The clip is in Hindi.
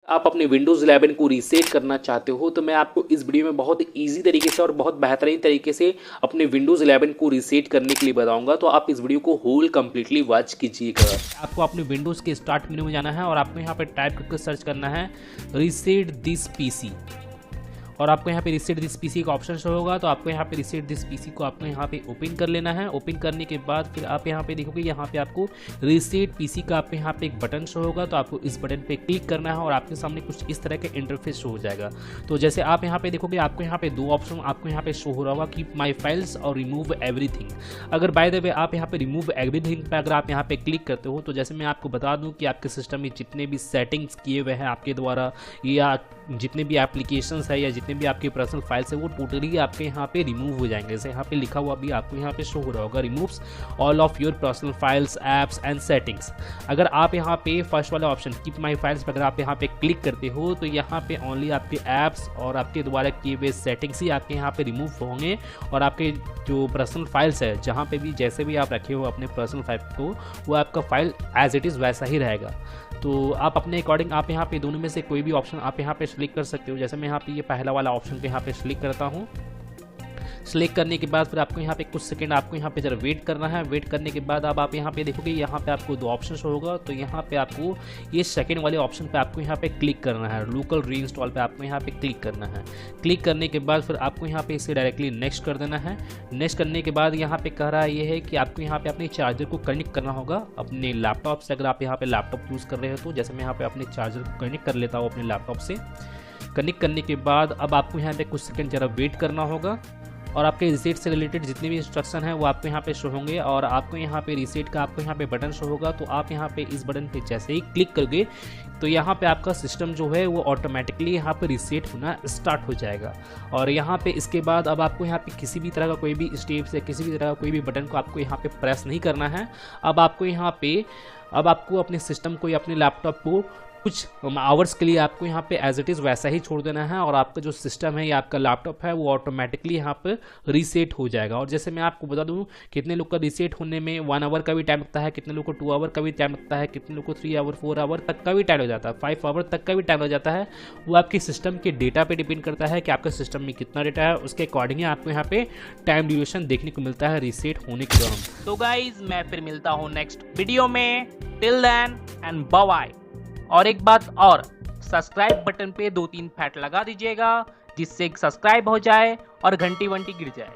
आप अपने विंडोज़ 11 को रीसेट करना चाहते हो तो मैं आपको इस वीडियो में बहुत इजी तरीके से और बहुत बेहतरीन तरीके से अपने विंडोज़ 11 को रीसेट करने के लिए बताऊंगा। तो आप इस वीडियो को होल कंप्लीटली वॉच कीजिएगा। आपको अपने विंडोज़ के स्टार्ट मेन्यू में जाना है और आपको यहाँ पे टाइप करके सर्च करना है रीसेट दिस पीसी, और आपको यहाँ पे रीसेट दिस पीसी का ऑप्शन शो होगा। तो आपको यहाँ पे रीसेट दिस पीसी को आपको यहाँ पे ओपन कर लेना है। ओपन करने के बाद फिर आप यहाँ पे देखोगे यहाँ पे आपको रीसेट पीसी का आपको यहाँ पे एक बटन शो होगा। तो आपको इस बटन पे क्लिक करना है और आपके सामने कुछ इस तरह का इंटरफेस शो हो जाएगा। तो जैसे आप यहाँ पे देखोगे आपको यहाँ पे दो ऑप्शन आपको यहाँ पे शो हो रहा होगा, कीप माई फाइल्स और रिमूव एवरीथिंग। अगर बाय द वे आप यहाँ पे रिमूव एवरीथिंग पे अगर आप यहाँ पे क्लिक करते हो तो जैसे मैं आपको बता दूँ कि आपके सिस्टम में जितने भी सेटिंग्स किए हुए हैं आपके द्वारा या जितने भी एप्लीकेशंस है या जितने भी आपके पर्सनल फाइल्स है वो टोटली आपके यहाँ पे रिमूव हो जाएंगे। जैसे यहाँ पे लिखा हुआ भी आपको यहाँ पे शो हो रहा होगा, removes all of your personal files apps and settings. अगर आप यहाँ पे फर्स्ट वाला ऑप्शन कीप माई फाइल्स पर अगर आप यहाँ पे क्लिक करते हो तो यहाँ पे ओनली आपके ऐप्स और आपके द्वारा किए हुए सेटिंग्स ही आपके यहाँ पे रिमूव होंगे और आपके जो पर्सनल फाइल्स है जहाँ पे भी जैसे भी आप रखे हो अपने पर्सनल फाइल को वो आपका फाइल एज इट इज़ वैसा ही रहेगा। तो आप अपने अकॉर्डिंग आप यहाँ पे दोनों में से कोई भी ऑप्शन आप यहाँ पे सिलेक्ट कर सकते हो। जैसे मैं यहाँ पे ये पहला वाला ऑप्शन पे यहाँ पे सिलेक्ट करता हूँ। सिलेक्ट करने के बाद फिर आपको यहाँ पे कुछ सेकंड आपको यहाँ पे जरा वेट करना है। वेट करने के बाद अब आप यहाँ पे देखोगे यहाँ पे आपको दो ऑप्शन होगा। तो यहाँ पे आपको ये सेकंड वाले ऑप्शन पे आपको यहाँ पे क्लिक करना है, लोकल रीइंस्टॉल पे आपको यहाँ पे क्लिक करना है। क्लिक करने के बाद फिर आपको यहाँ पे इसे डायरेक्टली नेक्स्ट कर देना है। नेक्स्ट करने के बाद यहाँ पे कह रहा है ये है कि आपको यहाँ पे अपने चार्जर को कनेक्ट करना होगा अपने लैपटॉप से। अगर आप यहाँ पे लैपटॉप यूज़ कर रहे हो तो जैसे मैं यहाँ पे अपने चार्जर को कनेक्ट कर लेता हूँ अपने लैपटॉप से। कनेक्ट करने के बाद अब आपको यहाँ पे कुछ सेकंड जरा वेट करना होगा और आपके रीसेट से रिलेटेड जितने भी इंस्ट्रक्शन है वो आपको यहाँ पे शो होंगे और आपको यहाँ पे रीसेट का आपको यहाँ पे बटन शो होगा। तो आप यहाँ पे इस बटन पे जैसे ही क्लिक करोगे तो यहाँ पे आपका सिस्टम जो है वो ऑटोमेटिकली यहाँ पे रीसेट होना स्टार्ट हो जाएगा। और यहाँ पे इसके बाद अब आपको यहाँ पे किसी भी तरह का कोई भी स्टेप्स या किसी भी तरह का कोई भी बटन को आपको यहाँ पे प्रेस नहीं करना है। अब आपको अपने सिस्टम को या अपने लैपटॉप को कुछ आवर्स के लिए आपको यहाँ पे एज इट इज़ वैसा ही छोड़ देना है और आपका जो सिस्टम है या आपका लैपटॉप है वो ऑटोमेटिकली यहाँ पे रीसेट हो जाएगा। और जैसे मैं आपको बता दूँ कितने लोग का रीसेट होने में 1 आवर का भी टाइम लगता है, कितने लोग को 2 आवर का भी टाइम लगता है, कितने लोग को 3 आवर 4 आवर तक का भी टाइम हो जाता है, 5 आवर तक का भी टाइम हो जाता है। वो आपके सिस्टम के डेटा पर डिपेंड करता है कि आपके सिस्टम में कितना डेटा है, उसके अकॉर्डिंग आपको यहाँ पे टाइम ड्यूरेशन देखने को मिलता है रीसेट होने के दौरान। तो गाइज मैं फिर मिलता हूँ नेक्स्ट वीडियो में। Till then and bye. और एक बात और, सब्सक्राइब बटन पे 2-3 फैट लगा दीजिएगा जिससे सब्सक्राइब हो जाए और घंटी वंटी गिर जाए।